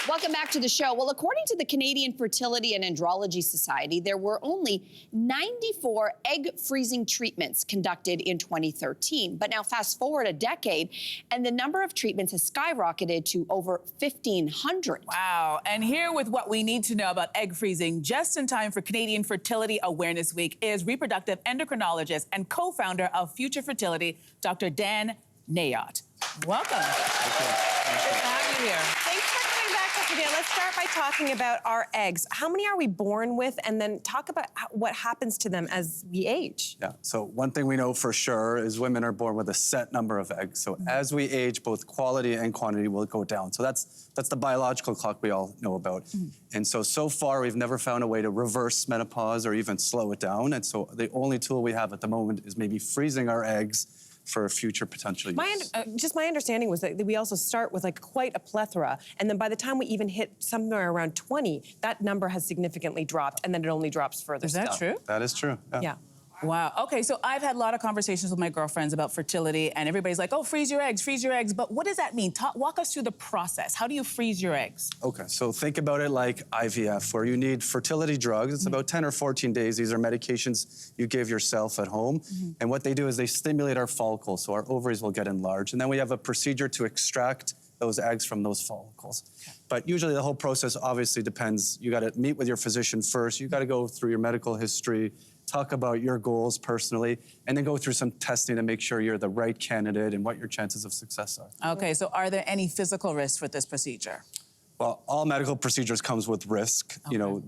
Welcome back to the show. Well, according to the Canadian Fertility and Andrology Society, there were only 94 egg freezing treatments conducted in 2013. But now fast forward a decade, and the number of treatments has skyrocketed to over 1,500. Wow. And here with what we need to know about egg freezing, just in time for Canadian Fertility Awareness Week, is reproductive endocrinologist and co-founder of Future Fertility, Dr. Dan Nayot. Welcome. Good to have you here. Thanks for coming back to us again. Let's start by talking about our eggs. How many are we born with? And then talk about what happens to them as we age. Yeah, so one thing we know for sure is women are born with a set number of eggs. So as we age, both quality and quantity will go down. So that's the biological clock we all know about. And so far, we've never found a way to reverse menopause or even slow it down. And so the only tool we have at the moment is maybe freezing our eggs for future potential use. Just my understanding was that we also start with like quite a plethora, and then by the time we even hit somewhere around 20, that number has significantly dropped, and then it only drops further. Is that true? That is true. Yeah. Wow. Okay, so I've had a lot of conversations with my girlfriends about fertility, and everybody's like, oh, freeze your eggs, freeze your eggs. But what does that mean? Walk us through the process. How do you freeze your eggs? Okay, so think about it like IVF, where you need fertility drugs. It's about 10 or 14 days. These are medications you give yourself at home. And what they do is they stimulate our follicles, so our ovaries will get enlarged. And then we have a procedure to extract those eggs from those follicles. Okay. But usually the whole process obviously depends. You gotta meet with your physician first. You gotta go through your medical history, talk about your goals personally, and then go through some testing to make sure you're the right candidate and what your chances of success are. Okay, so are there any physical risks with this procedure? Well, all medical procedures comes with risk. Okay. You know,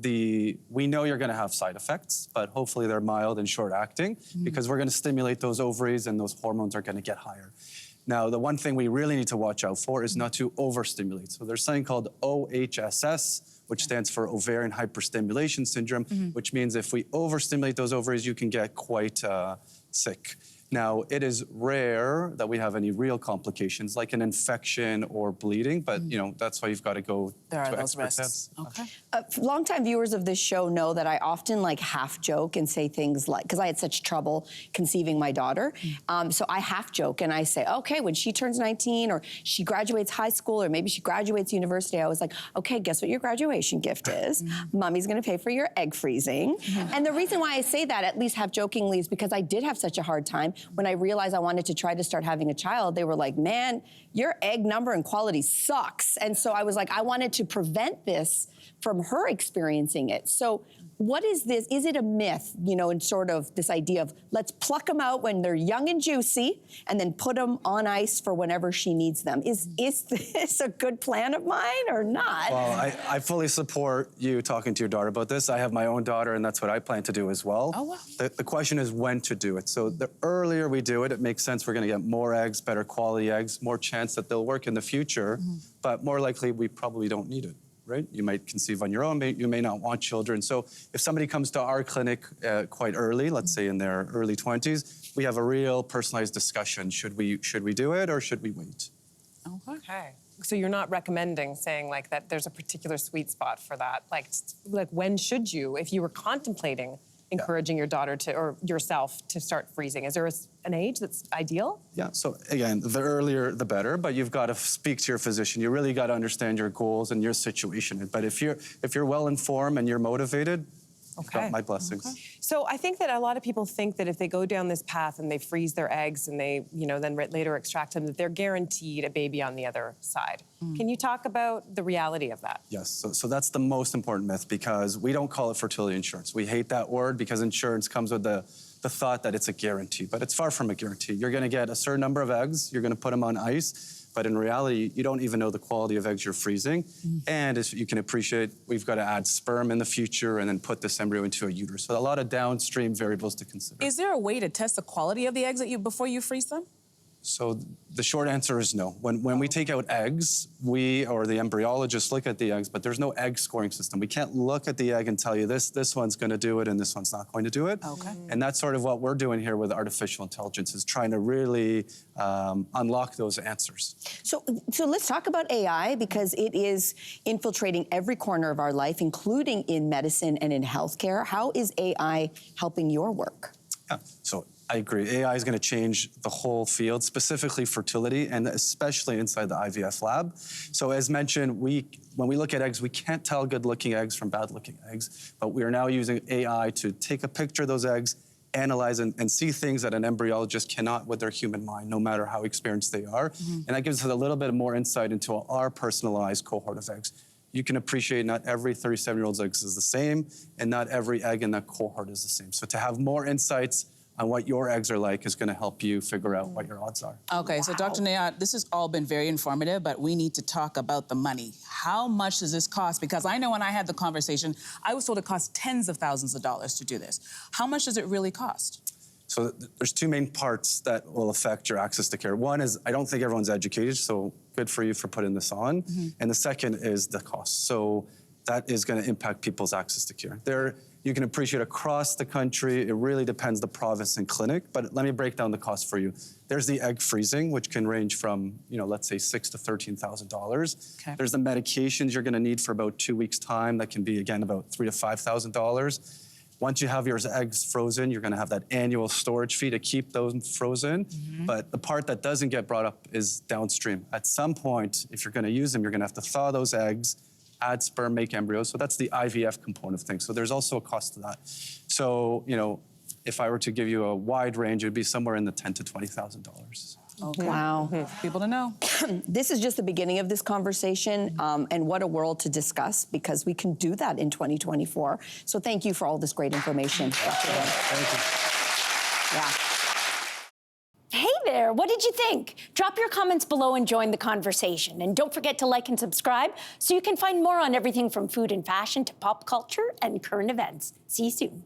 we know you're gonna have side effects, but hopefully they're mild and short acting because we're gonna stimulate those ovaries and those hormones are gonna get higher. Now, the one thing we really need to watch out for is not to overstimulate. So there's something called OHSS, which stands for ovarian hyperstimulation syndrome, which means if we overstimulate those ovaries, you can get quite sick. Now, it is rare that we have any real complications, like an infection or bleeding, but you know that's why you've got to go there to are those expert risks. tips. Okay. Longtime viewers of this show know that I often half joke and say things like, because I had such trouble conceiving my daughter, so I half joke and I say, okay, when she turns 19 or she graduates high school or maybe she graduates university, I was like, okay, guess what your graduation gift is? Mommy's gonna pay for your egg freezing. And the reason why I say that, at least half jokingly, is because I did have such a hard time. When I realized I wanted to try to start having a child, they were like, man, your egg number and quality sucks. And so I was like, I wanted to prevent this from her experiencing it. So what is this? Is it a myth, you know, and sort of this idea of let's pluck them out when they're young and juicy and then put them on ice for whenever she needs them? Is this a good plan of mine or not? Well, I fully support you talking to your daughter about this. I have my own daughter, and that's what I plan to do as well. Oh, wow. The question is when to do it. So the earlier we do it, it makes sense. We're going to get more eggs, better quality eggs, more chance that they'll work in the future, but more likely we probably don't need it. Right? You might conceive on your own, you may not want children. So if somebody comes to our clinic quite early, let's say in their early 20s, we have a real personalized discussion. Should we do it or should we wait? Okay. So you're not recommending saying like that there's a particular sweet spot for that? Like when should you, if you were contemplating encouraging your daughter to, or yourself to start freezing? Is there an age that's ideal? Yeah, so again, the earlier the better, but you've got to speak to your physician. You really got to understand your goals and your situation. But if you're well informed and you're motivated, you've got my blessings. Okay. So I think that a lot of people think that if they go down this path and they freeze their eggs and they, you know, then later extract them, that they're guaranteed a baby on the other side. Can you talk about the reality of that? Yes, so that's the most important myth because we don't call it fertility insurance. We hate that word because insurance comes with the thought that it's a guarantee, but it's far from a guarantee. You're gonna get a certain number of eggs, you're gonna put them on ice, but in reality, you don't even know the quality of eggs you're freezing. And as you can appreciate, we've got to add sperm in the future and then put this embryo into a uterus. So a lot of downstream variables to consider. Is there a way to test the quality of the eggs before you freeze them? So the short answer is no. When we take out eggs, we or the embryologists look at the eggs, but there's no egg scoring system. We can't look at the egg and tell you this one's going to do it and this one's not going to do it. Okay. And that's sort of what we're doing here with artificial intelligence, is trying to really unlock those answers. So let's talk about AI, because it is infiltrating every corner of our life, including in medicine and in healthcare. How is AI helping your work? Yeah. So I agree. AI is going to change the whole field, specifically fertility, and especially inside the IVF lab. So as mentioned, when we look at eggs, we can't tell good-looking eggs from bad-looking eggs, but we are now using AI to take a picture of those eggs, analyze and see things that an embryologist cannot with their human mind, no matter how experienced they are. And that gives us a little bit more insight into our personalized cohort of eggs. You can appreciate not every 37-year-old's eggs is the same, and not every egg in that cohort is the same. So to have more insights on what your eggs are like is going to help you figure out what your odds are. Okay, so Dr. Nayot, this has all been very informative, but we need to talk about the money. How much does this cost? Because I know when I had the conversation, I was told it costs tens of thousands of dollars to do this. How much does it really cost? So there's two main parts that will affect your access to care. One is, I don't think everyone's educated, so good for you for putting this on. And the second is the cost. So that is going to impact people's access to care. You can appreciate across the country, it really depends the province and clinic, but let me break down the cost for you. There's the egg freezing, which can range from, let's say $6,000 to $13,000. Okay. There's the medications you're going to need for about 2 weeks' time. That can be, again, about $3,000 to $5,000. Once you have your eggs frozen, you're going to have that annual storage fee to keep those frozen. But the part that doesn't get brought up is downstream. At some point, if you're going to use them, you're going to have to thaw those eggs, add sperm, make embryos. So that's the IVF component of things. So there's also a cost to that. So, if I were to give you a wide range, it would be somewhere in the $10,000 to $20,000. Okay. Wow. People to know. This is just the beginning of this conversation, and what a world to discuss, because we can do that in 2024. So thank you for all this great information, Dr. Bain. Thank you. Yeah. Hey there, what did you think? Drop your comments below and join the conversation. And don't forget to like and subscribe so you can find more on everything from food and fashion to pop culture and current events. See you soon.